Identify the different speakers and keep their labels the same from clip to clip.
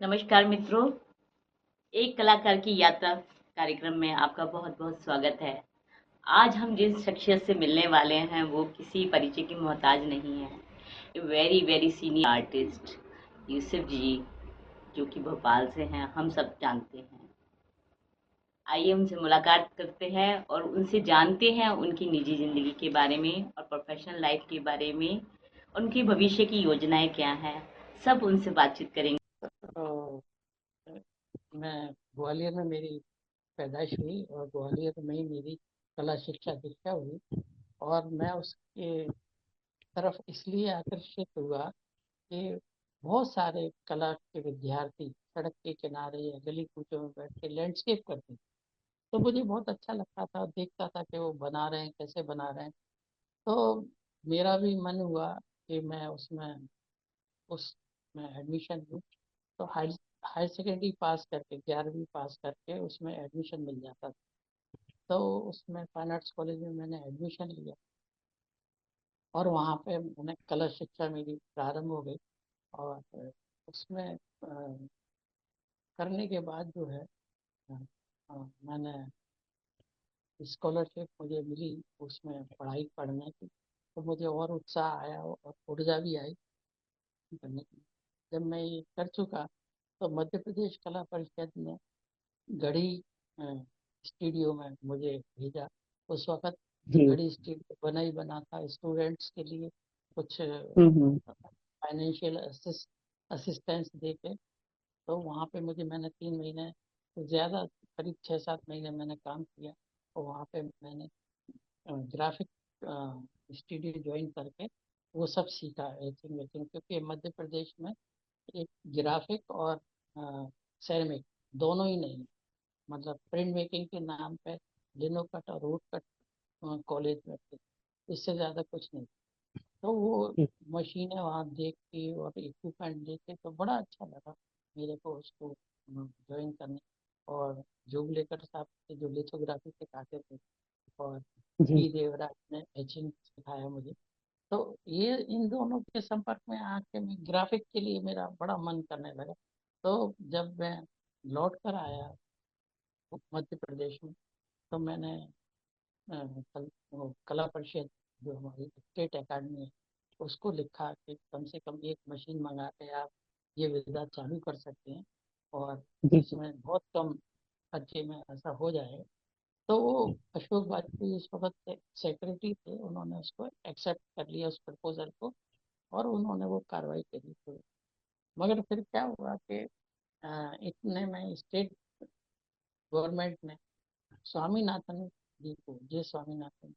Speaker 1: नमस्कार मित्रों, एक कलाकार की यात्रा कार्यक्रम में आपका बहुत-बहुत स्वागत है। आज हम जिस शख्सियत से मिलने वाले हैं वो किसी परिचय की मोहताज नहीं है। A very very senior artist Yusuf ji, जो कि भोपाल से हैं, हम सब जानते हैं। आइए उनसे मुलाकात करते हैं और उनसे जानते हैं उनकी निजी ज़िंदगी के बारे में और प्रोफेशनल लाइफ के बारे में, उनकी भविष्य की योजनाएँ क्या हैं, सब उनसे बातचीत करेंगे।
Speaker 2: तो मैं ग्वालियर में मेरी पैदाइश हुई और ग्वालियर में ही मेरी कला शिक्षा दीक्षा हुई। और मैं उसके तरफ इसलिए आकर्षित हुआ कि बहुत सारे कला के विद्यार्थी सड़क के किनारे या गली कूचों में बैठ के लैंडस्केप करते थे। तो मुझे बहुत अच्छा लगता था, देखता था कि वो बना रहे हैं, कैसे बना रहे हैं। तो मेरा भी मन हुआ कि मैं उसमें एडमिशन लूँ। तो हाई हाई सेकेंडरी पास करके 11वीं पास करके उसमें एडमिशन मिल जाता था। तो उसमें फाइन आर्ट्स कॉलेज में मैंने एडमिशन लिया और वहाँ पे मैंने कला शिक्षा मेरी प्रारंभ हो गई। और उसमें करने के बाद जो है अ, मैंने स्कॉलरशिप मुझे मिली उसमें पढ़ाई पढ़ने की। तो मुझे और उत्साह आया और ऊर्जा भी आई करने की। जब मैं ये कर चुका तो मध्य प्रदेश कला परिषद ने गढ़ी स्टूडियो में मुझे भेजा। उस वक्त
Speaker 1: जी।
Speaker 2: गढ़ी स्टूडियो बना ही बना था स्टूडेंट्स के लिए, कुछ
Speaker 1: हम्म।
Speaker 2: फाइनेंशियल असिस्टेंस दे के। तो वहाँ पे मैंने 3 महीने से ज़्यादा, करीब 6-7 महीने मैंने काम किया। और वहाँ पे मैंने ग्राफिक स्टूडियो ज्वाइन करके वो सब सीखा, एचिंग वेचिंग, क्योंकि मध्य प्रदेश में एक ग्राफिक और सेरेमिक दोनों ही नहीं, मतलब प्रिंट मेकिंग के नाम पे लिनोकट और वुड कट कॉलेज में थे, इससे ज़्यादा कुछ नहीं। तो वो मशीनें वहाँ देख के और इक्विपमेंट देख के तो बड़ा अच्छा लगा मेरे को उसको ज्वाइन करने। और जोगलेकर साहब के जो लिथोग्राफी सिखाते थे और
Speaker 1: जी।
Speaker 2: पी देवराज ने एचिंग सिखाया मुझे। तो ये इन दोनों के संपर्क में आके मैं ग्राफिक के लिए मेरा बड़ा मन करने लगा। तो जब मैं लौट कर आया मध्य प्रदेश में, तो मैंने वो कला परिषद जो हमारी स्टेट अकेडमी है उसको लिखा कि कम से कम एक मशीन मंगा के आप ये विधा चालू कर सकते हैं और
Speaker 1: जी।
Speaker 2: इसमें बहुत कम खर्चे में ऐसा हो जाए। तो वो अशोक वाजपेयी उस वक्त सेक्रेटरी थे, उन्होंने उसको एक्सेप्ट कर लिया उस प्रपोजल को और उन्होंने वो कार्रवाई करी। तो मगर फिर क्या हुआ कि इतने में स्टेट गवर्नमेंट ने स्वामीनाथन जी को, जे स्वामीनाथन,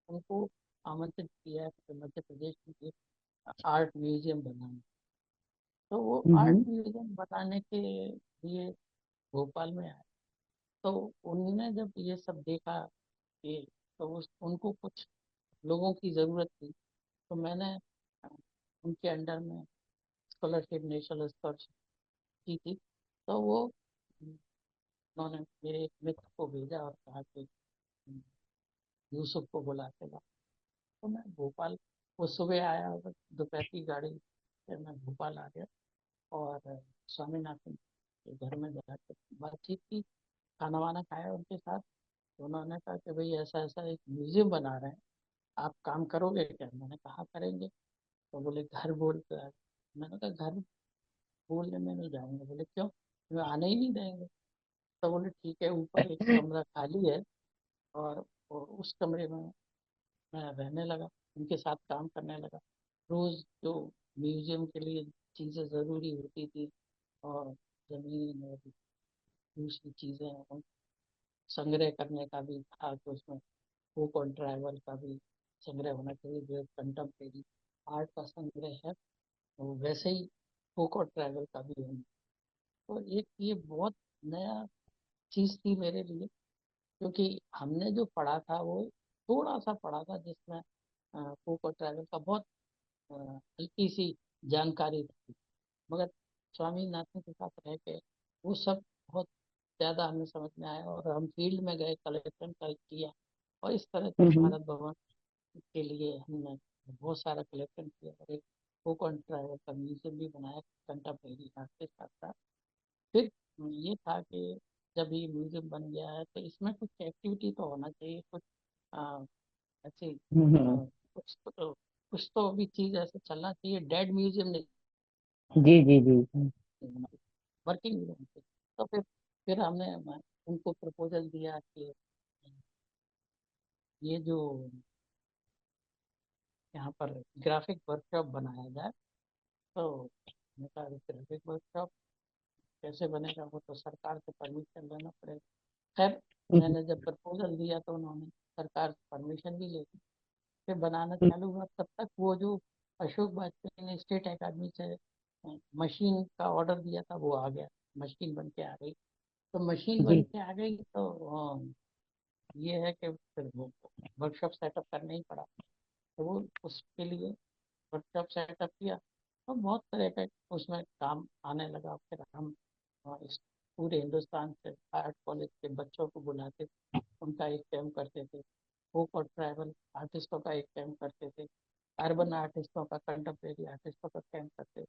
Speaker 2: उनको आमंत्रित किया है कि मध्य प्रदेश में एक आर्ट म्यूजियम बनाना। तो वो आर्ट
Speaker 1: हम्म।
Speaker 2: म्यूजियम बनाने के लिए भोपाल में आए। तो उन्होंने जब ये सब देखा कि तो उनको कुछ लोगों की ज़रूरत थी। तो मैंने अ, उनके अंडर में स्कॉलरशिप, नेशनल स्कॉलरशिप की थी। तो वो उन्होंने मेरे एक मित्र को भेजा और कहा कि यूसुफ को बुला के ला। तो मैं भोपाल, वो सुबह आया और दोपहर की गाड़ी से मैं भोपाल आ गया। और स्वामीनाथन के घर में जाकर बातचीत की, खाना वाना खाया उनके साथ। तो उन्होंने कहा कि भाई ऐसा ऐसा एक म्यूजियम बना रहे हैं, आप काम करोगे क्या? मैंने कहा करेंगे। तो बोले घर बोल के आए। मैंने कहा घर बोलने में नहीं जाऊँगा। बोले क्यों? मैं आने ही नहीं देंगे। तो बोले ठीक है, ऊपर एक कमरा खाली है और उस कमरे में मैं रहने लगा, उनके साथ काम करने लगा। रोज़ जो म्यूजियम के लिए चीज़ें ज़रूरी होती थी और ज़मीन और दूसरी चीज़ें उन संग्रह करने का भी था। तो उसमें बुक और ट्रैवल का भी संग्रह होना चाहिए, जो कंटेम्प्रेरी आर्ट का संग्रह है वो वैसे ही बुक और ट्रैवल का भी होना। तो एक ये बहुत नया चीज़ थी मेरे लिए, क्योंकि हमने जो पढ़ा था वो थोड़ा सा पढ़ा था, जिसमें बुक और ट्रैवल का बहुत अ, हल्की सी जानकारी थी। मगर स्वामीनाथन के साथ रह के वो सब बहुत ज़्यादा हमें समझ में आया और हम फील्ड में गए, कलेक्शन कर किया। और इस तरह से
Speaker 1: हम्म।
Speaker 2: भारत भवन के लिए हमने बहुत सारा कलेक्शन किया। और एक बुक ऑन ट्रैवल का म्यूजियम भी बनाया कंटेम्प्रेरी आर्ट के साथ साथ। फिर ये था कि जब ये म्यूजियम बन गया है तो इसमें कुछ एक्टिविटी तो होना चाहिए, कुछ अ, ऐसे
Speaker 1: हम्म।
Speaker 2: कुछ तो भी चीज ऐसे चलना चाहिए, डेड म्यूजियम नहीं
Speaker 1: जी जी जी।
Speaker 2: होना, वर्किंग म्यूजियम चाहिए। तो फिर हमने उनको प्रपोजल दिया कि ये जो यहाँ पर ग्राफिक वर्कशॉप बनाया जाए। तो मैंने कहा ग्राफिक वर्कशॉप कैसे बनेगा, वो तो सरकार से परमिशन लेना पड़ेगा। खैर,
Speaker 1: हम्म,
Speaker 2: मैंने जब प्रपोजल दिया तो उन्होंने सरकार से परमिशन भी ले ली। फिर बनाना
Speaker 1: हम्म,
Speaker 2: चालू हुआ, तब तक वो जो अशोक वाजपेयी ने स्टेट अकादमी से मशीन का ऑर्डर दिया था वो आ गया, मशीन बन के आ गई। तो मशीन बन
Speaker 1: जी
Speaker 2: के आ गई तो ये है कि फिर वो वर्कशॉप सेटअप करना ही पड़ा। तो वो उसके लिए वर्कशॉप सेटअप किया, तो बहुत तरह का उसमें काम आने लगा। फिर हम इस पूरे हिंदुस्तान से आर्ट कॉलेज के बच्चों को बुलाते थे, उनका एक कैंप करते थे। फोक और ट्राइबल आर्टिस्टों का एक कैंप करते थे, अर्बन आर्टिस्टों का, कंटेम्प्रेरी आर्टिस्टों का कैंप करते थे।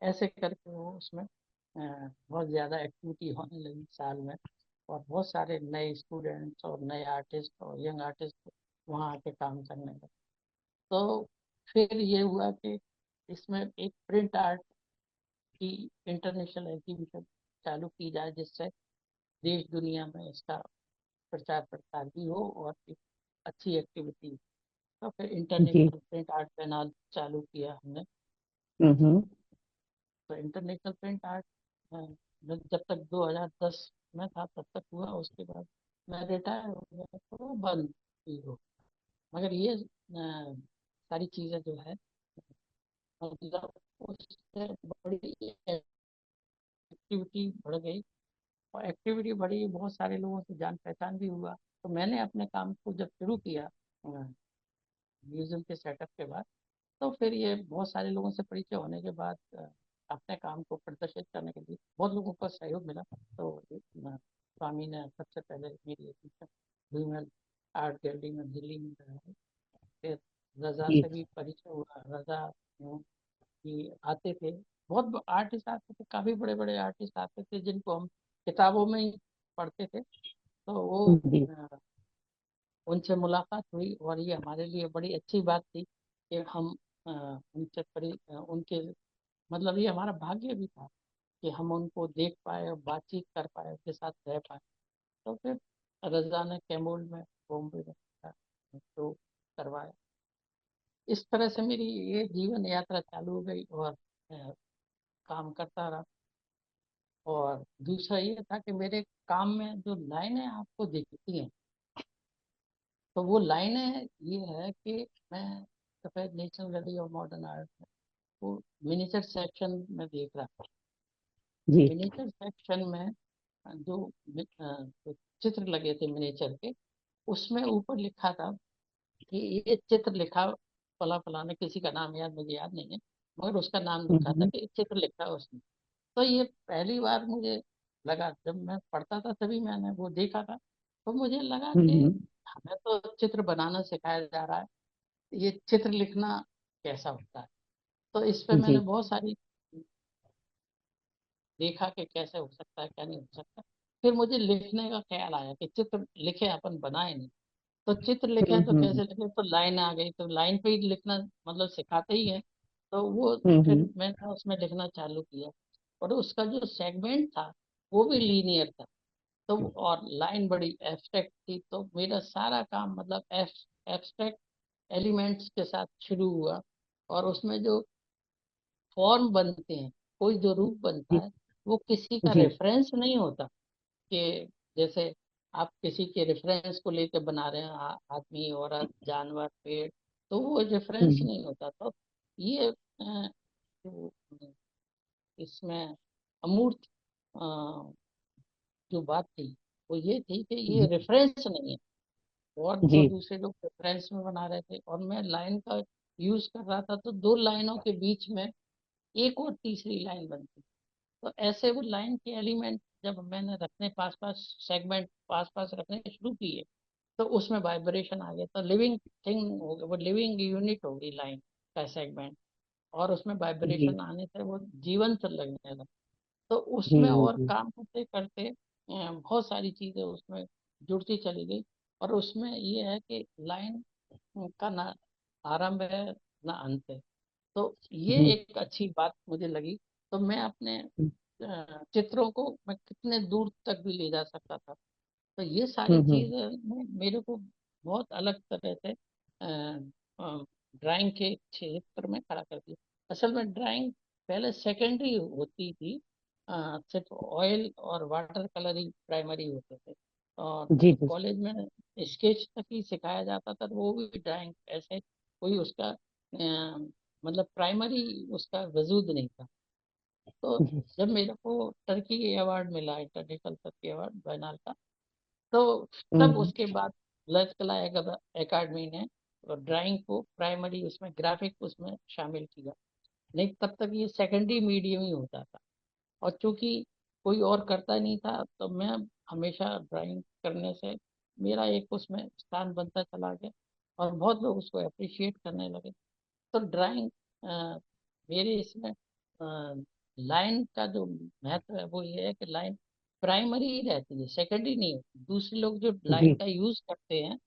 Speaker 2: ऐसे करके वो उसमें बहुत ज़्यादा एक्टिविटी होने लगी साल में। और बहुत सारे नए स्टूडेंट्स और नए आर्टिस्ट और यंग आर्टिस्ट वहाँ आके काम करने लगे। तो फिर ये हुआ कि इसमें एक प्रिंट आर्ट की इंटरनेशनल एग्जीबिशन चालू की जाए, जिससे देश दुनिया में इसका प्रचार प्रसार भी हो और एक अच्छी एक्टिविटी। तो फिर
Speaker 1: जी।
Speaker 2: इंटरनेशनल प्रिंट आर्ट पैनल चालू किया हमने।
Speaker 1: हम्म।
Speaker 2: तो इंटरनेशनल प्रिंट आर्ट जब तक 2010 में था तब तक हुआ, उसके बाद मैं रिटायर हो गया तो वो बंद ही हो। मगर ये सारी चीज़ें जो है, मतलब उससे बड़ी एक्टिविटी बढ़ गई। और एक्टिविटी बढ़ी, बहुत सारे लोगों से जान पहचान भी हुआ। तो मैंने अपने काम को जब शुरू किया म्यूजियम के सेटअप के बाद, तो फिर ये बहुत सारे लोगों से परिचय होने के बाद अपने काम को प्रदर्शित करने के लिए बहुत लोगों का सहयोग मिला। तो स्वामी ने सबसे पहले मेरी एडमिशन आर्ट गैलरी में दिल्ली में कराई। फिर रजा
Speaker 1: जी
Speaker 2: से भी परिचय हुआ। रजा कि आते थे, बहुत आर्टिस्ट आते थे, काफी बड़े बड़े आर्टिस्ट आते थे जिनको हम किताबों में ही पढ़ते थे। तो वो
Speaker 1: जी
Speaker 2: अ, उनसे मुलाकात हुई और ये हमारे लिए बड़ी अच्छी बात थी कि हम उनसे उनके मतलब ये हमारा भाग्य भी था कि हम उनको देख पाए और बातचीत कर पाए, उनके साथ रह पाए। तो फिर रजा ने कैमूर में, बॉम्बे में तो करवाया। इस तरह से मेरी ये जीवन यात्रा चालू हो गई और काम करता रहा। और दूसरा ये था कि मेरे काम में जो लाइनें आपको दिखती हैं, तो वो लाइनें ये है कि मैं सफेद national gallery of modern art में वो मिनिएचर सेक्शन में देख रहा था।
Speaker 1: जी।
Speaker 2: मिनिएचर सेक्शन में जो चित्र लगे थे मिनिएचर के, उसमें ऊपर लिखा था कि ये चित्र लिखा फला फलाने, किसी का नाम याद मुझे याद नहीं है, मगर उसका नाम लिखा था
Speaker 1: हम्म
Speaker 2: कि चित्र लिखा उसने। तो ये पहली बार मुझे लगा, जब मैं पढ़ता था तभी मैंने वो देखा था। तो मुझे लगा कि
Speaker 1: हम्म।
Speaker 2: हमें तो चित्र बनाना सिखाया जा रहा है, ये चित्र लिखना कैसा होता है। तो इस पे मैंने
Speaker 1: जी
Speaker 2: बहुत सारी देखा कि कैसे हो सकता है क्या नहीं हो सकता। फिर मुझे लिखने का ख्याल आया कि चित्र लिखे, अपन बनाए नहीं। तो चित्र लिखे तो
Speaker 1: हम्म।
Speaker 2: कैसे लिखे, तो लाइन आ गई, तो लाइन पे ही लिखना मतलब सिखाते ही है। तो वो फिर
Speaker 1: हम्म।
Speaker 2: मैंने उसमें लिखना चालू किया। और उसका जो सेगमेंट था वो भी लीनियर था। तो और लाइन बड़ी एब्स्ट्रैक्ट थी, तो मेरा सारा काम मतलब एब्स्ट्रैक्ट एलिमेंट्स के साथ शुरू हुआ। और उसमें जो फॉर्म बनते हैं, कोई जो रूप बनता
Speaker 1: जी
Speaker 2: है, वो किसी का
Speaker 1: जी।
Speaker 2: रेफरेंस नहीं होता। कि जैसे आप किसी के रेफरेंस को लेकर बना रहे हैं, आदमी, औरत, जानवर, पेड़, तो वो रेफरेंस
Speaker 1: हम्म।
Speaker 2: नहीं होता। तो ये जो इसमें अमूर्त जो बात थी वो ये थी कि ये
Speaker 1: जी
Speaker 2: रेफरेंस नहीं है। और
Speaker 1: जी।
Speaker 2: तो दूसरे लोग रेफरेंस में बना रहे थे और मैं लाइन का यूज कर रहा था, तो दो लाइनों के बीच में एक और तीसरी लाइन बनती। तो ऐसे वो लाइन के एलिमेंट जब मैंने रखने पास पास, सेगमेंट पास पास रखने शुरू किए, तो उसमें वाइब्रेशन आ गया, तो लिविंग थिंग हो गया, वो लिविंग यूनिट हो गई लाइन का सेगमेंट। और उसमें
Speaker 1: जी
Speaker 2: वाइब्रेशन आने से वो जीवंत लगने लगा। तो
Speaker 1: जी
Speaker 2: उसमें
Speaker 1: जी
Speaker 2: और
Speaker 1: जी
Speaker 2: काम करते करते बहुत सारी चीजें उसमें जुड़ती चली गई। और उसमें ये है कि लाइन का ना आरंभ है ना अंत है। तो ये
Speaker 1: जी
Speaker 2: एक अच्छी बात मुझे लगी। तो मैं अपने चित्रों को मैं कितने दूर तक भी ले जा सकता था। तो ये सारी
Speaker 1: हम्म।
Speaker 2: चीजें मेरे को बहुत अलग तरह से ड्राइंग के क्षेत्र में खड़ा कर दिया। असल में ड्राइंग पहले सेकेंडरी होती थी। सिर्फ ऑयल और वाटर कलर ही प्राइमरी होते थे। और
Speaker 1: जी जी
Speaker 2: कॉलेज में स्केच तक ही सिखाया जाता था, तो वो भी ड्राइंग ऐसे कोई उसका मतलब प्राइमरी उसका वजूद नहीं था। तो
Speaker 1: जी
Speaker 2: जब मेरे को टर्की अवार्ड मिला, इंटरनेशनल टर्की अवार्ड बायनाल का, तो तब
Speaker 1: हम्म
Speaker 2: उसके बाद ललित कला एकेडमी ने ड्राइंग को प्राइमरी उसमें ग्राफिक उसमें शामिल किया। नहीं, तब तक ये सेकेंडरी मीडियम ही होता था। और चूंकि कोई और करता नहीं था, तो मैं हमेशा ड्राइंग करने से मेरा एक उसमें स्थान बनता चला गया और बहुत लोग उसको अप्रिशिएट करने लगे। तो ड्राइंग मेरे इसमें लाइन का जो महत्व है वो ये है कि लाइन प्राइमरी ही रहती है, सेकेंडरी नहीं होती। दूसरे लोग जो लाइन
Speaker 1: जी
Speaker 2: का यूज करते हैं,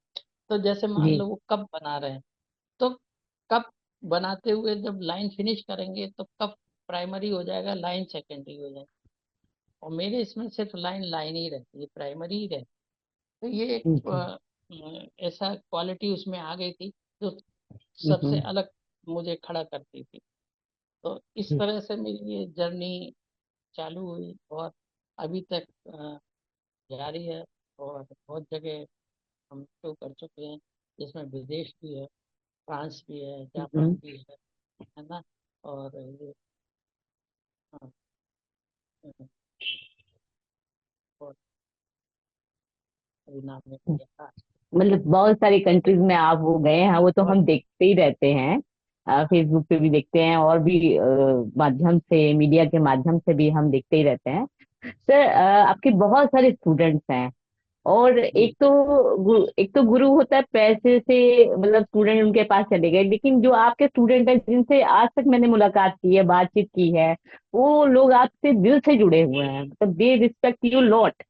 Speaker 2: तो जैसे मान
Speaker 1: जी
Speaker 2: लो वो कप बना रहे हैं, तो कप बनाते हुए जब लाइन फिनिश करेंगे तो कप प्राइमरी हो जाएगा, लाइन सेकेंडरी हो जाएगी। और मेरे इसमें सिर्फ लाइन लाइन ही रहती है, प्राइमरी ही रहती है। तो ये एक
Speaker 1: जी
Speaker 2: ऐसा क्वालिटी उसमें आ गई थी जो सबसे
Speaker 1: हम्म
Speaker 2: अलग मुझे खड़ा करती थी। तो इस
Speaker 1: जी
Speaker 2: तरह से मेरी ये जर्नी चालू हुई और अभी तक जारी है। और बहुत जगह हम शो कर चुके हैं, जिसमें विदेश भी है, फ्रांस भी है, जापान
Speaker 1: हम्म
Speaker 2: भी है ना। और ये हाँ, और अभी नाम नहीं लिया था।
Speaker 1: मतलब बहुत सारी कंट्रीज में आप वो गए हैं, वो तो
Speaker 2: बहुत
Speaker 1: हम देखते ही रहते हैं। फेसबुक पे भी देखते हैं, और भी माध्यम से, मीडिया के माध्यम से भी हम देखते ही रहते हैं। सर, आपके बहुत सारे स्टूडेंट्स हैं, और
Speaker 2: जी।
Speaker 1: एक तो गुरु होता है पैसे से, मतलब स्टूडेंट उनके पास चले गए, लेकिन जो आपके स्टूडेंट हैं जिनसे आज तक मैंने मुलाकात की है, बातचीत की है, वो लोग आपसे दिल से जुड़े हुए हैं, मतलब दे रिस्पेक्ट यू लॉट।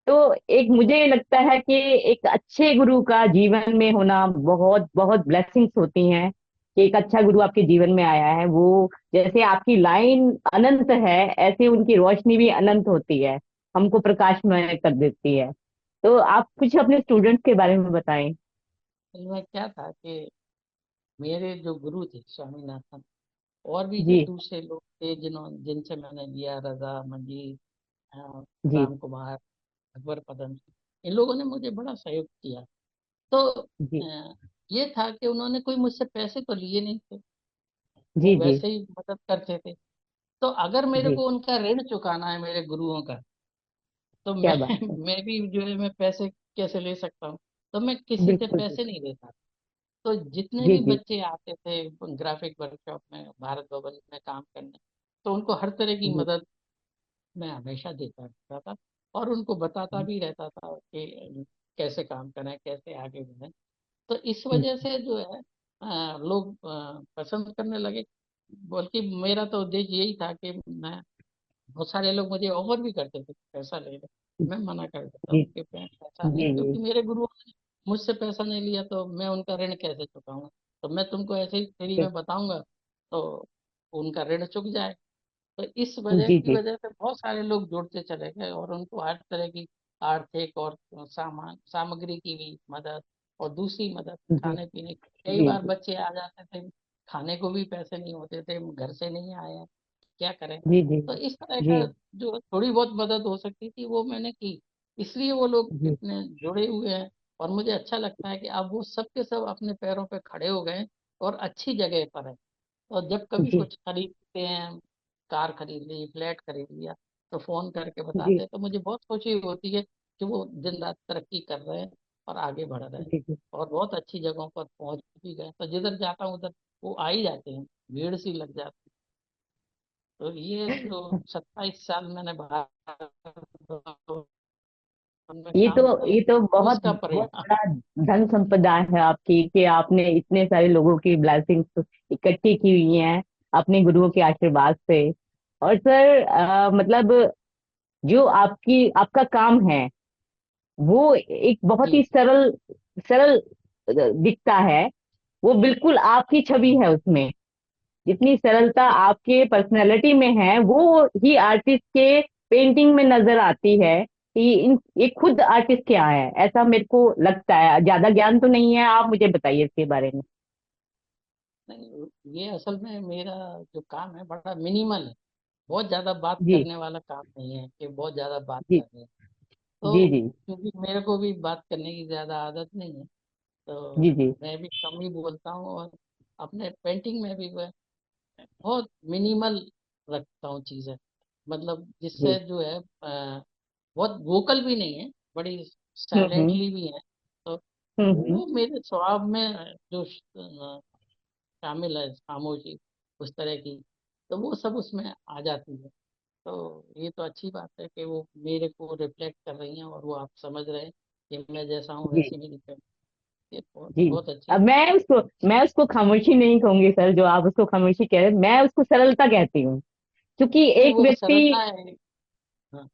Speaker 1: तो एक मुझे लगता है कि एक अच्छे गुरु का जीवन में होना बहुत बहुत ब्लेसिंग्स होती हैं, कि एक अच्छा गुरु आपके जीवन में आया है। वो जैसे आपकी लाइन अनंत है, ऐसे उनकी रोशनी भी अनंत होती है, हमको प्रकाशमय कर देती है। तो आप कुछ अपने स्टूडेंट्स के बारे में बताएं।
Speaker 2: असल में क्या था कि मेरे जो गुरु थे स्वामीनाथन, और भी जो
Speaker 1: जी
Speaker 2: दूसरे लोग थे जिनसे मैंने लिया, रजा मंजीत,
Speaker 1: जी
Speaker 2: राम कुमार, अकबर पदम, इन लोगों ने मुझे बड़ा सहयोग किया। तो
Speaker 1: जी
Speaker 2: ये था कि उन्होंने कोई मुझसे पैसे तो लिए नहीं थे, वो
Speaker 1: जी जी
Speaker 2: वैसे ही मदद करते थे। तो अगर मेरे
Speaker 1: जी।
Speaker 2: को उनका ऋण चुकाना है मेरे गुरुओं का, तो मैं
Speaker 1: क्या बात है।
Speaker 2: मैं भी जो है मैं पैसे कैसे ले सकता हूँ। तो मैं किसी से
Speaker 1: बिल्कुल
Speaker 2: पैसे
Speaker 1: बिल्कुल।
Speaker 2: नहीं लेता। तो जितने
Speaker 1: जी
Speaker 2: भी
Speaker 1: जी
Speaker 2: बच्चे आते थे ग्राफिक वर्कशॉप में, भारत भवन में काम करने, तो उनको हर तरह की
Speaker 1: जी
Speaker 2: मदद मैं हमेशा देता रहता था। और उनको बताता भी रहता था कि कैसे काम करें, कैसे आगे बढ़ें। तो इस वजह से जो है लोग पसंद करने लगे। बल्कि मेरा तो उद्देश्य यही था कि मैं, बहुत सारे लोग मुझे ऑफर भी करते थे पैसा ले ले, मैं मना कर देता
Speaker 1: जी
Speaker 2: हूँ कि पैसा नहीं,
Speaker 1: जी जी
Speaker 2: क्योंकि मेरे गुरुओं ने मुझसे पैसा नहीं लिया तो मैं उनका ऋण कैसे चुकाऊंगा। तो मैं तुमको ऐसे ही फ्री
Speaker 1: जी
Speaker 2: में बताऊंगा तो उनका ऋण चुक जाए। तो इस वजह
Speaker 1: जी
Speaker 2: की
Speaker 1: जी
Speaker 2: वजह से बहुत सारे लोग जुड़ते चले गए और उनको हर तरह की आर्थिक और सामान सामग्री की भी मदद, और दूसरी मदद
Speaker 1: जी
Speaker 2: खाने पीने की। कई
Speaker 1: जी
Speaker 2: बार
Speaker 1: जी
Speaker 2: बच्चे आ जाते थे, खाने को भी पैसे नहीं होते थे, घर से नहीं आए हैं, क्या करें।
Speaker 1: जी जी
Speaker 2: तो इस तरह
Speaker 1: जी
Speaker 2: का जो थोड़ी बहुत मदद हो सकती थी वो मैंने की। इसलिए वो लोग
Speaker 1: जी
Speaker 2: इतने जुड़े हुए हैं। और मुझे अच्छा लगता है कि अब वो सब के सब अपने पैरों पे खड़े हो गए और अच्छी जगह पर है। और जब कभी
Speaker 1: जी
Speaker 2: कुछ खरीदते हैं, कार खरीद ली, फ्लैट खरीद लिया, तो फोन करके बताते
Speaker 1: जी
Speaker 2: हैं, तो मुझे बहुत खुशी होती है कि वो दिन रात तरक्की कर रहे हैं और आगे बढ़ रहे हैं
Speaker 1: जी जी
Speaker 2: और बहुत अच्छी जगहों पर पहुंच भी गए। तो जिधर जाता हूँ उधर वो आ ही जाते हैं, भीड़ सी लग जाती है। तो ये जो 27 साल मैंने बाहर उनमें
Speaker 1: ये
Speaker 2: काम
Speaker 1: तो
Speaker 2: किया,
Speaker 1: ये तो
Speaker 2: तो
Speaker 1: बहुत
Speaker 2: उसका
Speaker 1: बहुत
Speaker 2: परिणाम।
Speaker 1: बड़ा धन संपदा है आपकी, कि आपने इतने सारे लोगों की ब्लेसिंग्स इकट्ठी की हुई हैं अपने गुरुओं के आशीर्वाद से। और सर मतलब जो आपकी आपका काम है वो एक बहुत ही
Speaker 2: जी
Speaker 1: सरल सरल दिखता है। वो बिल्कुल आपकी छवि है उसमें। जितनी सरलता आपके पर्सनैलिटी में है वो ही आर्टिस्ट के पेंटिंग में नजर आती है कि इन ये खुद आर्टिस्ट क्या है, ऐसा मेरे को लगता है। ज्यादा ज्ञान तो नहीं है, आप मुझे बताइए इसके बारे में।
Speaker 2: नहीं, ये असल में मेरा जो काम है बड़ा मिनिमल है। बहुत ज्यादा बात
Speaker 1: जी
Speaker 2: करने वाला काम नहीं है कि बहुत ज्यादा बात
Speaker 1: जी
Speaker 2: कर रहे हैं। तो
Speaker 1: जी जी
Speaker 2: क्योंकि मेरे को भी बात करने की ज्यादा आदत नहीं है, तो
Speaker 1: जी जी
Speaker 2: मैं भी कम ही बोलता हूँ। और अपने पेंटिंग में भी मैं बहुत मिनिमल रखता हूँ चीजें, मतलब
Speaker 1: जी।
Speaker 2: जिससे जो है बहुत वोकल भी नहीं है, बड़ी
Speaker 1: हम्म
Speaker 2: साइलेंटली भी है। तो
Speaker 1: हम्म।
Speaker 2: वो मेरे स्वभाव में जो शामिल है, खामोशी उस तरह की, तो वो सब उसमें आ जाती है। तो ये तो अच्छी बात है कि वो मेरे को रिफ्लेक्ट कर रही हैं और वो आप समझ रहे हैं कि मैं जैसा हूँ
Speaker 1: जी
Speaker 2: वैसी मेरी पेंटिंग। ये बहुत
Speaker 1: जी।
Speaker 2: बहुत अच्छी
Speaker 1: अब
Speaker 2: बात।
Speaker 1: मैं उसको खामोशी नहीं कहूंगी सर, जो आप उसको खामोशी कह रहे हैं, मैं उसको सरलता कहती हूँ। क्योंकि
Speaker 2: नहीं,
Speaker 1: एक
Speaker 2: वो
Speaker 1: व्यक्ति
Speaker 2: सरलता है। हाँ।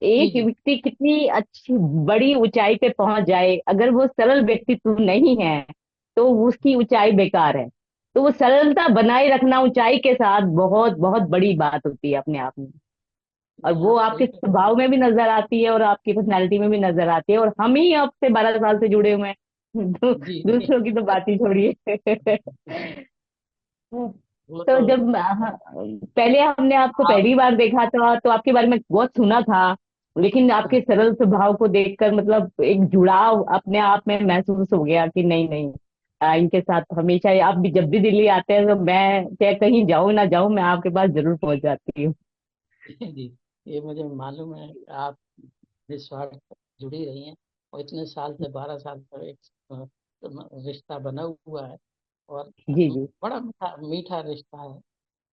Speaker 2: जी
Speaker 1: एक
Speaker 2: जी।
Speaker 1: व्यक्ति कितनी अच्छी बड़ी ऊंचाई पे पहुंच जाए, अगर वो सरल व्यक्तित्व नहीं है तो उसकी ऊंचाई बेकार है। तो वो सरलता बनाए रखना ऊंचाई के साथ बहुत बहुत बड़ी बात होती है अपने आप में। और
Speaker 2: नहीं,
Speaker 1: वो
Speaker 2: आप सही
Speaker 1: आपके
Speaker 2: कह रहे
Speaker 1: स्वभाव में भी नजर आती है और आपकी पर्सनैलिटी में भी नजर आती है। और हम ही अब से 12 साल से जुड़े हुए हैं
Speaker 2: हैं। जी जी।
Speaker 1: दूसरों की तो बात ही छोड़िए।
Speaker 2: वो
Speaker 1: तो
Speaker 2: तो
Speaker 1: जब पहले हमने आपको
Speaker 2: आप।
Speaker 1: पहली बार देखा था तो आपके बारे में बहुत सुना था, लेकिन आपके
Speaker 2: हाँ,
Speaker 1: सरल स्वभाव को देखकर मतलब एक जुड़ाव अपने आप में महसूस हो गया कि नहीं नहीं, इनके साथ हमेशा आप भी जब भी दिल्ली आते हैं तो मैं चाहे कहीं जाऊं ना जाऊं, मैं आपके पास जरूर पहुंच जाती हूँ।
Speaker 2: जी, ये मुझे मालूम है कि आप निस्वार्थ जुड़ी रही हैं, और इतने साल से 12 साल का एक रिश्ता बना हुआ है। और
Speaker 1: जी जी
Speaker 2: बड़ा मीठा मीठा रिश्ता है।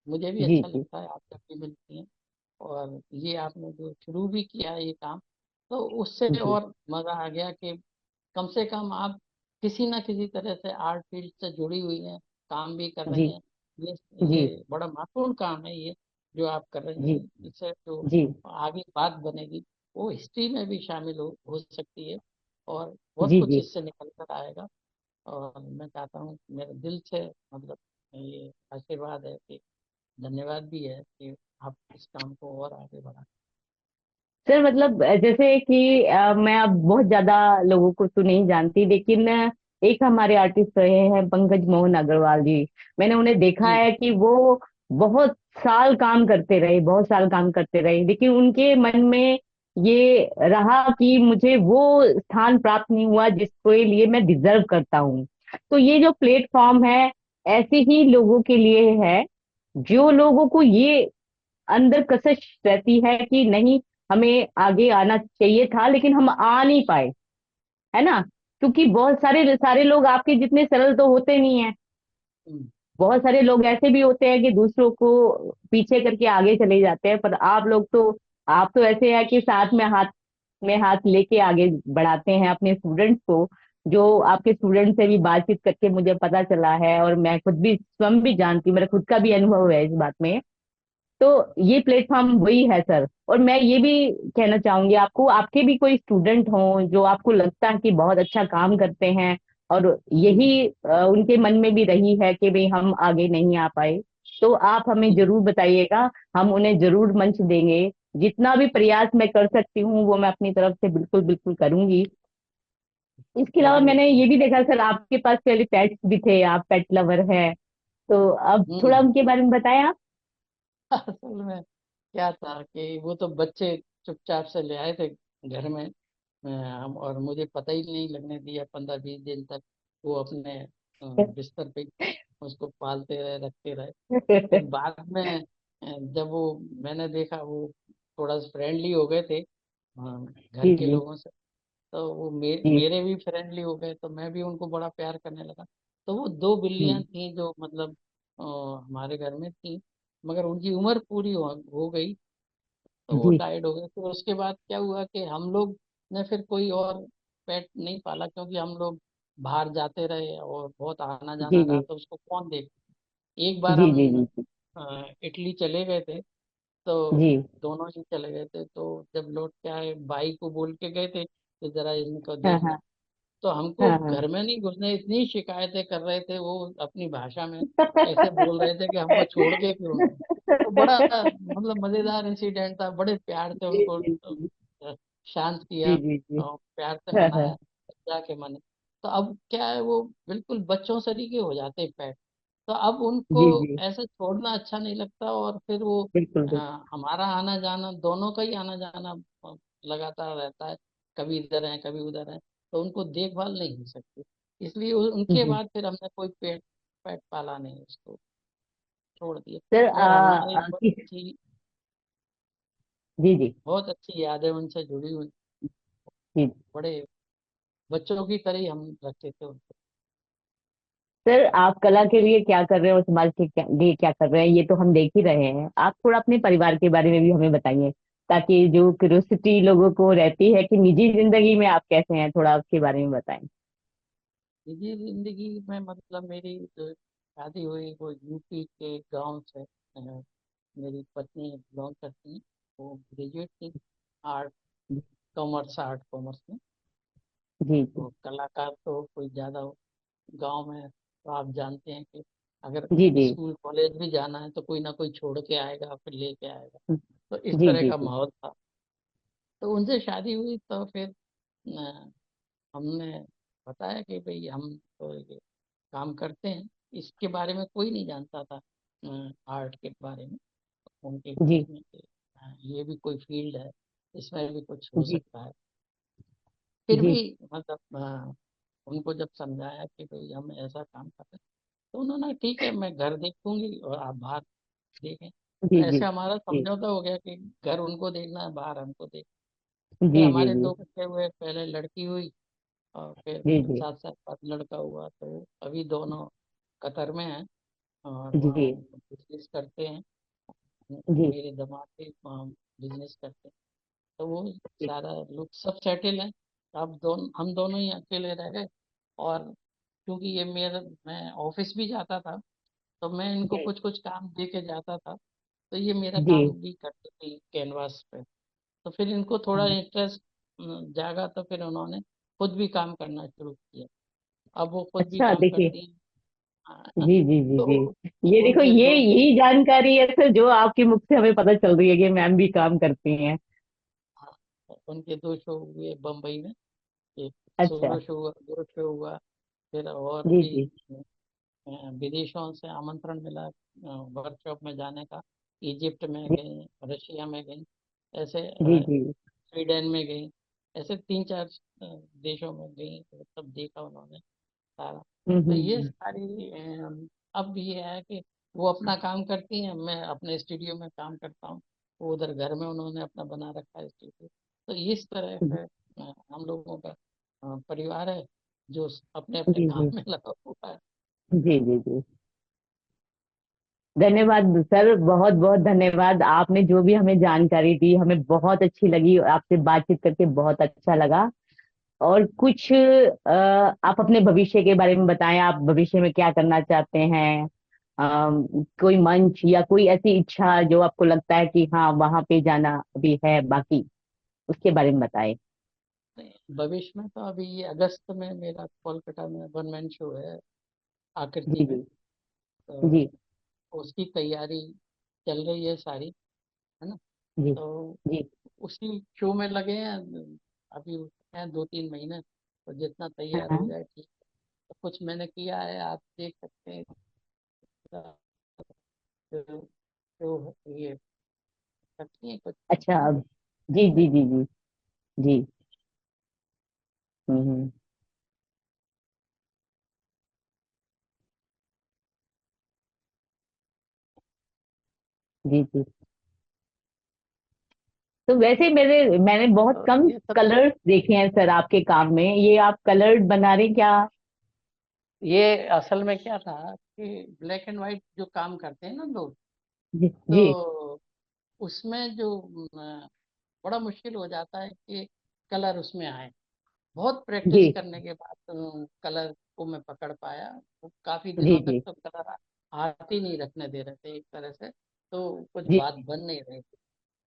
Speaker 2: मुझे भी
Speaker 1: जी
Speaker 2: अच्छा
Speaker 1: जी
Speaker 2: लगता है, आप जब भी मिलती हैं। और ये आपने जो शुरू भी किया है ये काम, तो उससे
Speaker 1: जी
Speaker 2: और मज़ा आ गया कि कम से कम आप किसी ना किसी तरह से आर्ट फील्ड से जुड़ी हुई हैं, काम भी कर
Speaker 1: जी
Speaker 2: रही हैं। ये
Speaker 1: जी
Speaker 2: ये बड़ा महत्वपूर्ण काम है ये, जो आप कर रही
Speaker 1: जी
Speaker 2: हैं। इससे जो
Speaker 1: जी
Speaker 2: आगे बात बनेगी वो हिस्ट्री में भी शामिल हो सकती है, और बहुत
Speaker 1: जी
Speaker 2: कुछ
Speaker 1: जी।
Speaker 2: इससे निकल कर आएगा। और मैं चाहता हूँ, मेरे दिल से मतलब ये आशीर्वाद है कि धन्यवाद भी है कि आप इस काम को और आगे बढ़ा।
Speaker 1: सर मतलब जैसे कि मैं अब बहुत ज्यादा लोगों को तो नहीं जानती, लेकिन एक हमारे आर्टिस्ट रहे हैं पंकज मोहन अग्रवाल जी। मैंने उन्हें देखा
Speaker 2: जी
Speaker 1: है कि वो बहुत साल काम करते रहे, बहुत साल काम करते रहे, लेकिन उनके मन में ये रहा कि मुझे वो स्थान प्राप्त नहीं हुआ जिसके लिए मैं डिजर्व करता हूँ। तो ये जो प्लेटफॉर्म है ऐसे ही लोगों के लिए है, जो लोगों को ये अंदर कसश रहती है कि नहीं, हमें आगे आना चाहिए था लेकिन हम आ नहीं पाए, है ना। क्योंकि बहुत सारे सारे लोग आपके जितने सरल तो होते नहीं है।
Speaker 2: हम्म,
Speaker 1: बहुत सारे लोग ऐसे भी होते हैं कि दूसरों को पीछे करके आगे चले जाते हैं, पर आप तो ऐसे हैं कि साथ में हाथ लेके आगे बढ़ाते हैं अपने स्टूडेंट्स को। जो आपके स्टूडेंट से भी बातचीत करके मुझे पता चला है, और मैं खुद भी स्वयं भी जानती हूँ, मेरा खुद का भी अनुभव है इस बात में। तो ये प्लेटफॉर्म वही है सर। और मैं ये भी कहना चाहूंगी आपको, आपके भी कोई स्टूडेंट हों जो आपको लगता है कि बहुत अच्छा काम करते हैं, और
Speaker 2: हम्म,
Speaker 1: यही उनके मन में भी रही है कि भाई हम आगे नहीं आ पाए, तो आप हमें
Speaker 2: जी
Speaker 1: जरूर बताइएगा। हम उन्हें जरूर मंच देंगे। जितना भी प्रयास मैं कर सकती हूँ वो मैं अपनी तरफ से बिल्कुल बिल्कुल करूंगी। इसके अलावा
Speaker 2: चलिए।
Speaker 1: मैंने ये भी देखा सर, आपके पास पहले पेट्स भी थे, आप पेट लवर है, तो अब थोड़ा
Speaker 2: हम्म।
Speaker 1: उनके बारे में बताएं आप।
Speaker 2: असल में क्या था कि वो तो बच्चे चुपचाप से ले आए थे घर में। हम और मुझे पता ही नहीं लगने दिया 15-20 दिन तक। वो अपने बिस्तर पे उसको पालते रहे, रखते रहे। फिर बाद में जब वो मैंने देखा वो थोड़ा फ्रेंडली हो गए थे घर
Speaker 1: जी
Speaker 2: के
Speaker 1: जी
Speaker 2: लोगों से, तो वो
Speaker 1: जी
Speaker 2: मेरे भी फ्रेंडली हो गए, तो मैं भी उनको बड़ा प्यार करने लगा। तो वो दो बिल्लियां
Speaker 1: जी
Speaker 2: थी जो मतलब हमारे घर में थी, मगर उनकी उम्र पूरी हो गई, तो वो
Speaker 1: जी
Speaker 2: डाइड हो गए। फिर उसके बाद क्या हुआ कि हम लोग ने फिर कोई और पेट नहीं पाला, क्योंकि हम लोग बाहर जाते रहे और बहुत आना
Speaker 1: जी
Speaker 2: जाना रहा,
Speaker 1: जी
Speaker 2: तो उसको कौन देख। एक बार
Speaker 1: जी
Speaker 2: हम
Speaker 1: जी जी
Speaker 2: इटली चले गए थे, तो
Speaker 1: जी।
Speaker 2: दोनों ही चले गए थे। तो जब लौट के आए, भाई को बोल के गए थे कि जरा इनको
Speaker 1: हाँ
Speaker 2: देख ले।
Speaker 1: हाँ
Speaker 2: तो हमको
Speaker 1: हाँ हाँ।
Speaker 2: घर में नहीं घुसने, इतनी शिकायतें कर रहे थे वो अपनी भाषा में, ऐसे बोल रहे थे कि हमको छोड़ के क्यों गए। तो बड़ा मतलब मजेदार इंसिडेंट था, बड़े प्यार से
Speaker 1: जी
Speaker 2: उनको
Speaker 1: जी जी
Speaker 2: अ, शांत किया
Speaker 1: जी जी जी।
Speaker 2: और प्यार से
Speaker 1: हाँ हाँ।
Speaker 2: मनाया, जाके मने। तो अब क्या है, वो बिल्कुल बच्चों सरीके हो जाते हैं पेट। तो अब उनको
Speaker 1: जी जी।
Speaker 2: ऐसे छोड़ना अच्छा नहीं लगता, और फिर वो
Speaker 1: बिल्कुल
Speaker 2: अ,
Speaker 1: बिल्कुल।
Speaker 2: हमारा आना जाना, दोनों का ही आना जाना लगातार रहता है, कभी इधर है कभी उधर है, तो उनको देखभाल नहीं हो सकती। इसलिए उनके
Speaker 1: जी
Speaker 2: बाद फिर हमने कोई पेट पेट पाला नहीं, उसको छोड़ दिया।
Speaker 1: सर
Speaker 2: और हमारे
Speaker 1: जी जी
Speaker 2: बहुत अच्छी यादें उनसे जुड़ी हुई,
Speaker 1: जी।
Speaker 2: बड़े बच्चों की तरह ही हम रखते थे उनको।
Speaker 1: सर आप कला के लिए क्या कर रहे हो, समाज के लिए क्या कर रहे हैं, ये तो हम देख ही रहे हैं। आप थोड़ा अपने परिवार के बारे में भी हमें बताइए, ताकि जो क्यूरियोसिटी लोगों को रहती है कि निजी जिंदगी में आप कैसे हैं, थोड़ा उसके बारे में बताएं।
Speaker 2: निजी जिंदगी में मतलब मेरी जो शादी हुई वो यूपी के गांव से। मेरी पत्नी बिलोंग करती है, वो ग्रेजुएट थी आर्ट कॉमर्स, आर्ट कॉमर्स में।
Speaker 1: जी जी
Speaker 2: तो कलाकार तो कोई ज़्यादा गांव में, तो आप जानते हैं कि अगर
Speaker 1: जी जी
Speaker 2: स्कूल कॉलेज भी जाना है तो कोई ना कोई छोड़ के आएगा फिर लेके आएगा। तो इस
Speaker 1: जी
Speaker 2: तरह
Speaker 1: जी
Speaker 2: का
Speaker 1: जी
Speaker 2: माहौल था। तो उनसे शादी हुई तो फिर हमने बताया कि भाई हम तो ये काम करते हैं। इसके बारे में कोई नहीं जानता था, आर्ट के बारे में। उनके बीच
Speaker 1: जी
Speaker 2: में कि ये भी कोई फील्ड है, इसमें भी कुछ हो
Speaker 1: जी
Speaker 2: सकता है। फिर
Speaker 1: जी
Speaker 2: भी मतलब उनको जब समझाया कि भाई हम ऐसा काम कर रहे हैं, तो उन्होंने ठीक है मैं घर देखूंगी और आप बाहर देखें। तो
Speaker 1: जी जी
Speaker 2: ऐसे हमारा
Speaker 1: जी
Speaker 2: समझौता हो गया कि घर उनको देखना है, बाहर हमको देख। फिर
Speaker 1: जी जी
Speaker 2: हमारे
Speaker 1: जी
Speaker 2: दो बच्चे हुए, पहले लड़की हुई और फिर
Speaker 1: जी जी
Speaker 2: 7 साल बाद लड़का हुआ। तो अभी दोनों कतर में हैं और वहाँ
Speaker 1: जी
Speaker 2: बिजनेस करते हैं।
Speaker 1: जी
Speaker 2: मेरे दामाद भी वहाँ बिजनेस करते हैं। तो वो
Speaker 1: जी
Speaker 2: सारा लोग सब सेटिल हैं। अब हम दोनों ही अकेले रह गए। और क्योंकि ये मेरा, मैं ऑफिस भी जाता था, तो मैं इनको
Speaker 1: जी
Speaker 2: कुछ कुछ काम दे के जाता था। तो ये मेरा
Speaker 1: जी
Speaker 2: काम भी करती थी कैनवास पे। तो फिर इनको थोड़ा इंटरेस्ट जागा, तो फिर उन्होंने खुद भी काम करना शुरू किया। अब वो खुद भी
Speaker 1: अच्छा
Speaker 2: काम
Speaker 1: देखिए।
Speaker 2: करती हैं। हाँ,
Speaker 1: जी जी जी
Speaker 2: तो
Speaker 1: जी। ये देखो,
Speaker 2: उनके
Speaker 1: ये
Speaker 2: दो,
Speaker 1: यही जानकारी है सर जो आपके मुख से हमें पता चल रही है कि मैम भी काम करती हैं।
Speaker 2: हाँ, उनके 2 शो हुए बम्बई में। एक
Speaker 1: अच्छा।
Speaker 2: सोलो शो हुआ, 2 शो हुआ। फिर और
Speaker 1: जी
Speaker 2: भी
Speaker 1: जी
Speaker 2: विदेशों से आमंत्रण मिला वर्कशॉप में जाने का। इजिप्ट में
Speaker 1: जी
Speaker 2: गई, रशिया में गई, ऐसे
Speaker 1: जी जी।
Speaker 2: स्वीडन में गई, ऐसे 3-4 देशों में गई। तो सब देखा उन्होंने सारा। तो ये
Speaker 1: हम्म।
Speaker 2: सारी अब ये है कि वो अपना काम करती हैं, मैं अपने स्टूडियो में काम करता हूँ। वो उधर घर में उन्होंने अपना बना रखा है स्टूडियो। तो इस तरह से हम लोगों का परिवार है जो अपने अपने
Speaker 1: जी
Speaker 2: काम
Speaker 1: जी
Speaker 2: में लगा हुआ है।
Speaker 1: जी जी जी। धन्यवाद सर, बहुत बहुत धन्यवाद। आपने जो भी हमें जानकारी दी हमें बहुत अच्छी लगी, आपसे बातचीत करके बहुत अच्छा लगा। और कुछ आप अपने भविष्य के बारे में बताएं, आप भविष्य में क्या करना चाहते हैं। कोई मंच या कोई ऐसी इच्छा जो आपको लगता है कि हाँ वहां पे जाना अभी है बाकी, उसके बारे में बताएं।
Speaker 2: भविष्य में तो अभी ये अगस्त में मेरा कोलकाता में वन मैन शो है, आकृति
Speaker 1: जी
Speaker 2: में।
Speaker 1: जी
Speaker 2: तो
Speaker 1: जी
Speaker 2: उसकी तैयारी चल रही है सारी, है ना।
Speaker 1: जी
Speaker 2: तो
Speaker 1: जी।
Speaker 2: उसी शो में लगे हैं अभी, हैं 2-3 महीने। तो जितना तैयार हो
Speaker 1: हाँ।
Speaker 2: जाए ठीक। तो कुछ मैंने किया है, आप देख सकते हैं। जो जो ये करती हैं कुछ,
Speaker 1: अच्छा अब। जी जी जी जी जी। हम्म। जी जी। तो वैसे मैंने बहुत
Speaker 2: तो
Speaker 1: कम
Speaker 2: ये सब
Speaker 1: कलर्स देखे हैं सर आपके काम में, ये आप कलर्ड बना रहे हैं क्या।
Speaker 2: ये असल में क्या था कि ब्लैक एंड व्हाइट जो काम करते हैं ना लोग,
Speaker 1: जी जी
Speaker 2: तो उसमें जो बड़ा मुश्किल हो जाता है कि कलर उसमें आए। बहुत
Speaker 3: जी
Speaker 2: प्रैक्टिस करने के बाद कलर को मैं पकड़ पाया। वो काफी
Speaker 3: जी
Speaker 2: दिनों तक
Speaker 3: जी
Speaker 2: तो कलर हाथ ही नहीं रखने दे रहे थे एक तरह से, तो कुछ
Speaker 3: जी।
Speaker 2: बात बन नहीं रही थी।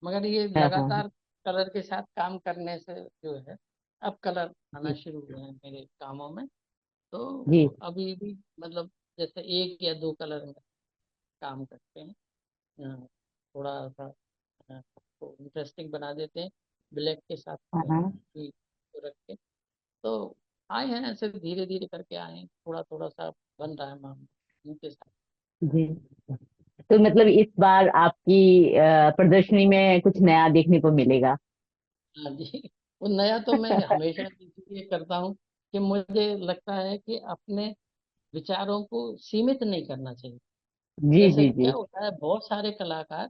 Speaker 2: मगर ये
Speaker 3: हाँ हाँ।
Speaker 2: लगातार कलर के साथ काम करने से जो है, अब कलर आना
Speaker 3: जी
Speaker 2: शुरू हुए हैं मेरे कामों में।
Speaker 3: जी
Speaker 2: तो अभी भी मतलब जैसे एक या दो कलर में काम करते हैं। थोड़ा सा को इंटरेस्टिंग बना देते हैं ब्लैक के साथ
Speaker 3: हाँ हाँ।
Speaker 2: भी रख के। तो आए हैं ऐसे धीरे धीरे करके आए हैं, थोड़ा थोड़ा सा बन रहा है मामला उनके साथ।
Speaker 3: जी। तो मतलब इस बार आपकी प्रदर्शनी में कुछ नया देखने को मिलेगा।
Speaker 2: हाँ जी। वो नया तो मैं हमेशा इसलिए करता हूँ कि मुझे लगता है कि अपने विचारों को सीमित नहीं करना चाहिए।
Speaker 3: जी
Speaker 2: जैसे
Speaker 3: जी जी
Speaker 2: क्या होता है, बहुत सारे कलाकार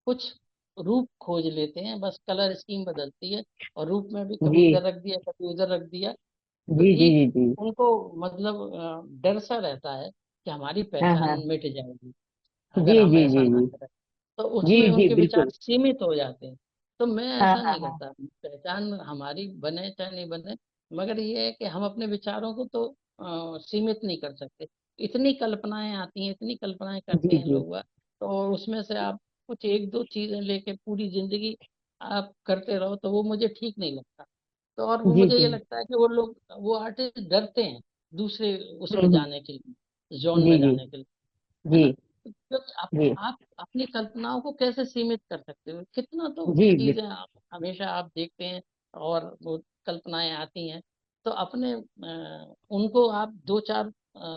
Speaker 2: कुछ रूप खोज लेते हैं, बस कलर स्कीम बदलती है और रूप में भी कभी
Speaker 3: जी
Speaker 2: इधर रख दिया कभी उधर रख दिया। तो
Speaker 3: जी जी
Speaker 2: एक
Speaker 3: जी जी।
Speaker 2: उनको मतलब डर सा रहता है कि हमारी
Speaker 3: हाँ
Speaker 2: पहचान
Speaker 3: हाँ।
Speaker 2: मिट जाएगी
Speaker 3: जी
Speaker 2: अगर हम
Speaker 3: जी
Speaker 2: ऐसा
Speaker 3: जी
Speaker 2: ना
Speaker 3: जी
Speaker 2: करें। तो
Speaker 3: जी
Speaker 2: उसमें
Speaker 3: जी
Speaker 2: उनके विचार
Speaker 3: बिल्कुल।
Speaker 2: सीमित हो जाते हैं। तो मैं
Speaker 3: हाँ
Speaker 2: ऐसा
Speaker 3: हाँ
Speaker 2: नहीं
Speaker 3: हाँ।
Speaker 2: करता, पहचान हमारी बने चाहे नहीं बने, मगर ये है कि हम अपने विचारों को तो सीमित नहीं कर सकते। इतनी कल्पनाएं आती हैं, इतनी कल्पनाएं करते
Speaker 3: जी
Speaker 2: हैं
Speaker 3: जी
Speaker 2: लोग तो उसमें से आप कुछ एक दो चीजें लेके पूरी जिंदगी आप करते रहो, तो वो मुझे ठीक नहीं लगता। तो और वो
Speaker 3: जी
Speaker 2: मुझे
Speaker 3: जी।
Speaker 2: ये लगता है कि वो लोग, वो आर्टिस्ट डरते हैं दूसरे उसमें
Speaker 3: हम्म।
Speaker 2: जाने के लिए, जोन
Speaker 3: जी
Speaker 2: में
Speaker 3: जी
Speaker 2: जाने के लिए, है
Speaker 3: जी
Speaker 2: ना। तो
Speaker 3: जी
Speaker 2: आप अपनी कल्पनाओं को कैसे सीमित कर सकते हो, कितना तो
Speaker 3: जी
Speaker 2: चीजें आप हमेशा आप देखते हैं और वो कल्पनाएं आती हैं। तो अपने उनको आप दो चार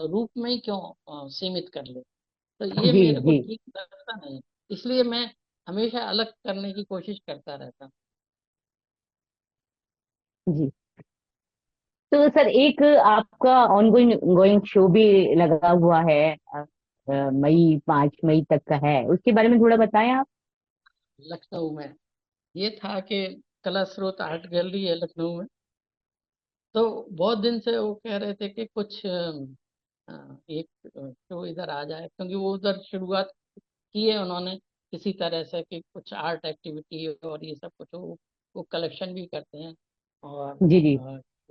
Speaker 2: रूप में ही क्यों सीमित कर ले। तो ये
Speaker 3: जी
Speaker 2: मेरे को
Speaker 3: जी
Speaker 2: ठीक लगता नहीं। इसलिए मैं हमेशा अलग करने की कोशिश करता रहता हूँ।
Speaker 3: जी। तो सर एक आपका ऑनगोइंग गोइंग शो भी लगा हुआ है, मई 5 मई तक का है, उसके बारे में थोड़ा बताएं आप।
Speaker 2: लखनऊ में ये था कि कला स्रोत आर्ट गैलरी है लखनऊ में। तो बहुत दिन से वो कह रहे थे कि कुछ एक शो इधर आ जाए, क्योंकि वो उधर शुरुआत की है उन्होंने किसी तरह से कि कुछ आर्ट एक्टिविटी और ये सब कुछ वो कलेक्शन भी करते हैं और
Speaker 3: जी जी।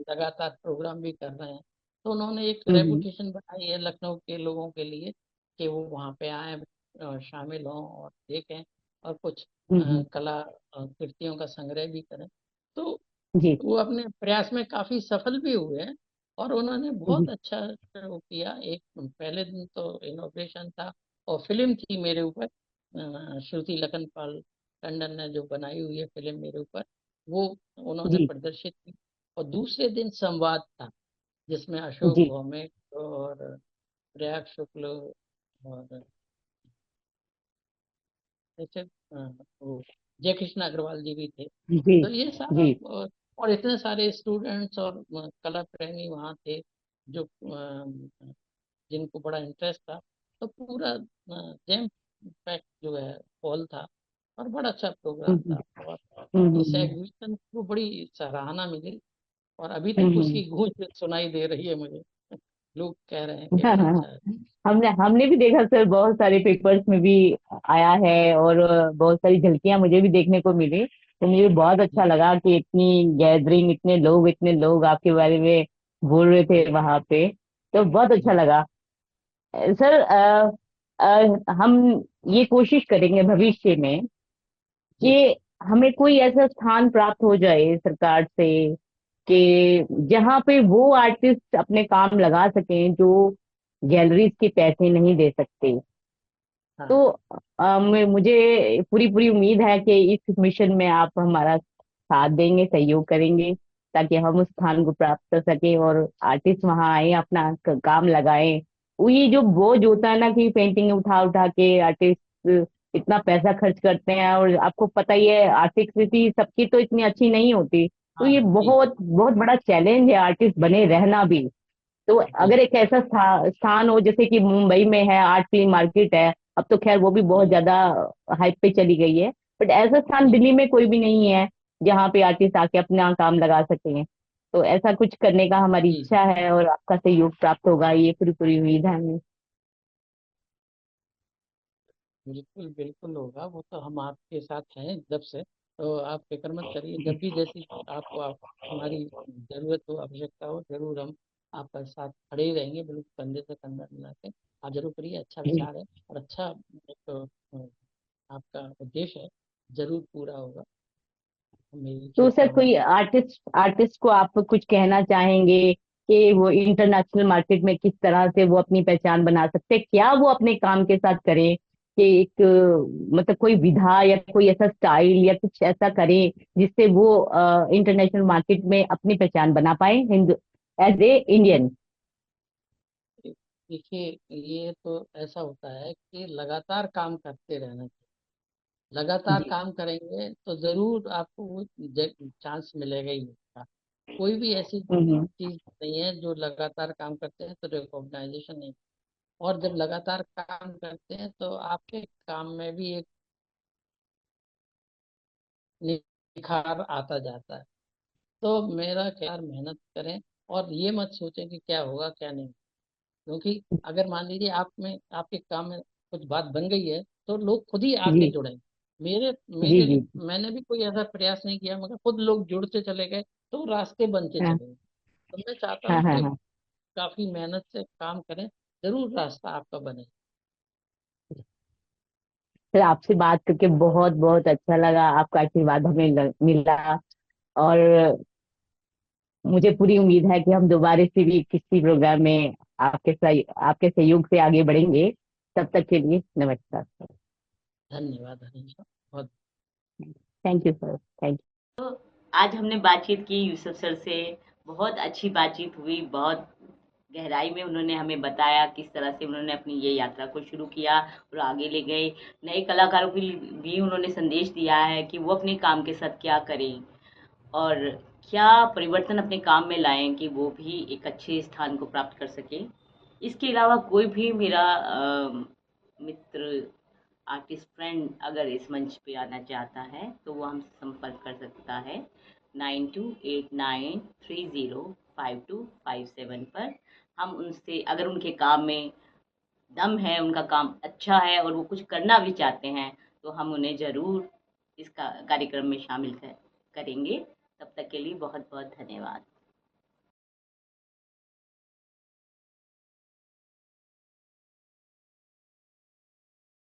Speaker 2: लगातार प्रोग्राम भी कर रहे हैं। तो उन्होंने एक
Speaker 3: हम्म
Speaker 2: रेपुटेशन बनाई है लखनऊ के लोगों के लिए कि वो वहाँ पे आए, शामिल हों और देखें और कुछ
Speaker 3: हम्म।
Speaker 2: कला कृतियों का संग्रह भी करें। तो
Speaker 3: जी
Speaker 2: वो अपने प्रयास में काफी सफल भी हुए हैं और उन्होंने बहुत
Speaker 3: जी
Speaker 2: अच्छा वो किया। एक पहले दिन तो इनोग्रेशन था और फिल्म थी मेरे ऊपर, श्रुति लखनपाल टंडन ने जो बनाई हुई है फिल्म मेरे ऊपर, वो उन्होंने
Speaker 3: जी
Speaker 2: प्रदर्शित की। और दूसरे दिन संवाद था जिसमें अशोक
Speaker 3: जी
Speaker 2: भौमिक और प्रयाग शुक्ल और जैसे वो जय कृष्ण अग्रवाल जी भी थे।
Speaker 3: जी
Speaker 2: तो ये सारा
Speaker 3: जी
Speaker 2: और इतने सारे स्टूडेंट्स और कला प्रेमी वहाँ थे जो जिनको बड़ा इंटरेस्ट था। तो पूरा जैम पैक जो है हॉल था और बड़ा अच्छा प्रोग्राम
Speaker 3: हम्म
Speaker 2: था। और इस
Speaker 3: हम्म
Speaker 2: एग्जीबिशन को बड़ी सराहना मिली और अभी तक
Speaker 3: हम्म।
Speaker 2: उसकी गूंज सुनाई दे रही है मुझे। लोग कह रहे हैं कि
Speaker 3: हाँ
Speaker 2: बड़ा
Speaker 3: हाँ।
Speaker 2: अच्छा है।
Speaker 3: हमने हमने भी देखा सर, बहुत सारे पेपर्स में भी आया है, और बहुत सारी झलकियां मुझे भी देखने को मिली। तो मुझे बहुत अच्छा
Speaker 2: जी
Speaker 3: लगा कि इतनी गैदरिंग, इतने लोग आपके बारे में बोल रहे थे वहां पे। तो बहुत अच्छा
Speaker 2: जी
Speaker 3: लगा। सर हम ये कोशिश करेंगे भविष्य में
Speaker 2: जी
Speaker 3: कि हमें कोई ऐसा स्थान प्राप्त हो जाए सरकार से कि जहाँ पे वो आर्टिस्ट अपने काम लगा सकें जो गैलरीज के पैसे नहीं दे सकते।
Speaker 2: हाँ
Speaker 3: तो मुझे पूरी पूरी उम्मीद है कि इस मिशन में आप हमारा साथ देंगे, सहयोग करेंगे, ताकि हम उस स्थान को प्राप्त कर सके और आर्टिस्ट वहां आए, अपना काम लगाएं। वो ये जो बोझ होता है ना कि पेंटिंग उठा उठा के आर्टिस्ट इतना पैसा खर्च करते हैं, और आपको पता ही है आर्थिक स्थिति सबकी तो इतनी अच्छी नहीं होती। तो
Speaker 2: हाँ
Speaker 3: ये
Speaker 2: हाँ जी जी
Speaker 3: बहुत बहुत बड़ा चैलेंज है आर्टिस्ट बने रहना भी। तो
Speaker 2: जी
Speaker 3: अगर एक ऐसा स्थान हो, जैसे कि मुंबई में है आर्ट फ्ली मार्केट है, अब तो खैर वो भी बहुत
Speaker 2: हम्म,
Speaker 3: ज्यादा हाइप पे चली गई है, बट ऐसा स्थान
Speaker 2: जी
Speaker 3: दिल्ली में कोई भी नहीं है जहाँ पे आर्टिस्ट आके अपना काम लगा सके। तो ऐसा कुछ करने का हमारी
Speaker 2: जी जी
Speaker 3: इच्छा है, और आपका सहयोग प्राप्त होगा, ये पूरी पूरी उम्मीद है हमें।
Speaker 2: बिल्कुल बिल्कुल होगा। वो तो हम आपके साथ हैं जब से, तो आप फिक्र मत करिए, जब भी जैसी आपको हमारी ज़रूरत हो, आवश्यकता हो, ज़रूर हम आपका साथ खड़े ही रहेंगे, बिल्कुल कंधे से कंधा मिला के। आप जरूर करिए, अच्छा
Speaker 3: जी।
Speaker 2: विचार है और अच्छा एक आपका उद्देश्य है, ज़रूर पूरा होगा, मेरी
Speaker 3: तो सर
Speaker 2: शुभकामनाएं।
Speaker 3: कोई आर्टिस्ट आर्टिस्ट को आप कुछ कहना चाहेंगे कि वो इंटरनेशनल मार्केट में किस तरह से वो अपनी पहचान बना सकते हैं, क्या वो अपने काम के साथ करें कि एक मतलब कोई विधा या कोई ऐसा स्टाइल या कुछ ऐसा करें जिससे वो इंटरनेशनल मार्केट में अपनी पहचान बना पाए हिंदू एज ए इंडियन।
Speaker 2: देखिए, ये तो ऐसा होता है कि लगातार काम करते रहना चाहिए। लगातार
Speaker 3: जी।
Speaker 2: काम करेंगे तो जरूर आपको वो चांस मिलेगा ही मिलेगा। कोई भी ऐसी
Speaker 3: हम्म।
Speaker 2: चीज नहीं है जो लगातार काम करते हैं तो रिकॉग्नाइजेशन नहीं। और जब लगातार काम करते हैं तो आपके काम में भी एक निखार आता जाता है। तो मेरा ख्याल, मेहनत करें और ये मत सोचें कि क्या होगा क्या नहीं। क्योंकि अगर मान लीजिए आप में, आपके काम में कुछ बात बन गई है तो लोग खुद ही आके
Speaker 3: जी
Speaker 2: जुड़े। मेरे
Speaker 3: जी
Speaker 2: मेरे
Speaker 3: जी।
Speaker 2: मैंने भी कोई ऐसा प्रयास नहीं किया, मगर खुद लोग जुड़ते चले गए तो रास्ते बनते
Speaker 3: हाँ
Speaker 2: चले गए। तो मैं चाहता
Speaker 3: हाँ
Speaker 2: हूँ
Speaker 3: हाँ
Speaker 2: कि
Speaker 3: हाँ।
Speaker 2: काफी मेहनत से काम करें, जरूर रास्ता आपका बने।
Speaker 3: सर आपसे बात करके बहुत बहुत अच्छा लगा, आपका आशीर्वाद हमें मिला। और मुझे पूरी उम्मीद है कि हम दोबारा से भी किसी प्रोग्राम में आपके सहयोग से आगे बढ़ेंगे। तब तक के लिए नमस्कार सर।
Speaker 2: धन्यवाद हनीशा, बहुत।
Speaker 3: थैंक यू सर, थैंक
Speaker 1: तो आज हमने बातचीत की यूसुफ सर से। बहुत अच्छी बातचीत हुई, बहुत गहराई में उन्होंने हमें बताया किस तरह से उन्होंने अपनी ये यात्रा को शुरू किया और आगे ले गए। नए कलाकारों के लिए भी उन्होंने संदेश दिया है कि वो अपने काम के साथ क्या करें और क्या परिवर्तन अपने काम में लाएं कि वो भी एक अच्छे स्थान को प्राप्त कर सके। इसके अलावा कोई भी मेरा मित्र, आर्टिस्ट फ्रेंड अगर इस मंच पे आना चाहता है तो वो हमसे संपर्क कर सकता है 9289305257 पर। हम उनसे, अगर उनके काम में दम है, उनका काम अच्छा है और वो कुछ करना भी चाहते हैं, तो हम उन्हें ज़रूर इस कार्यक्रम में शामिल करेंगे। तब तक के लिए बहुत बहुत धन्यवाद।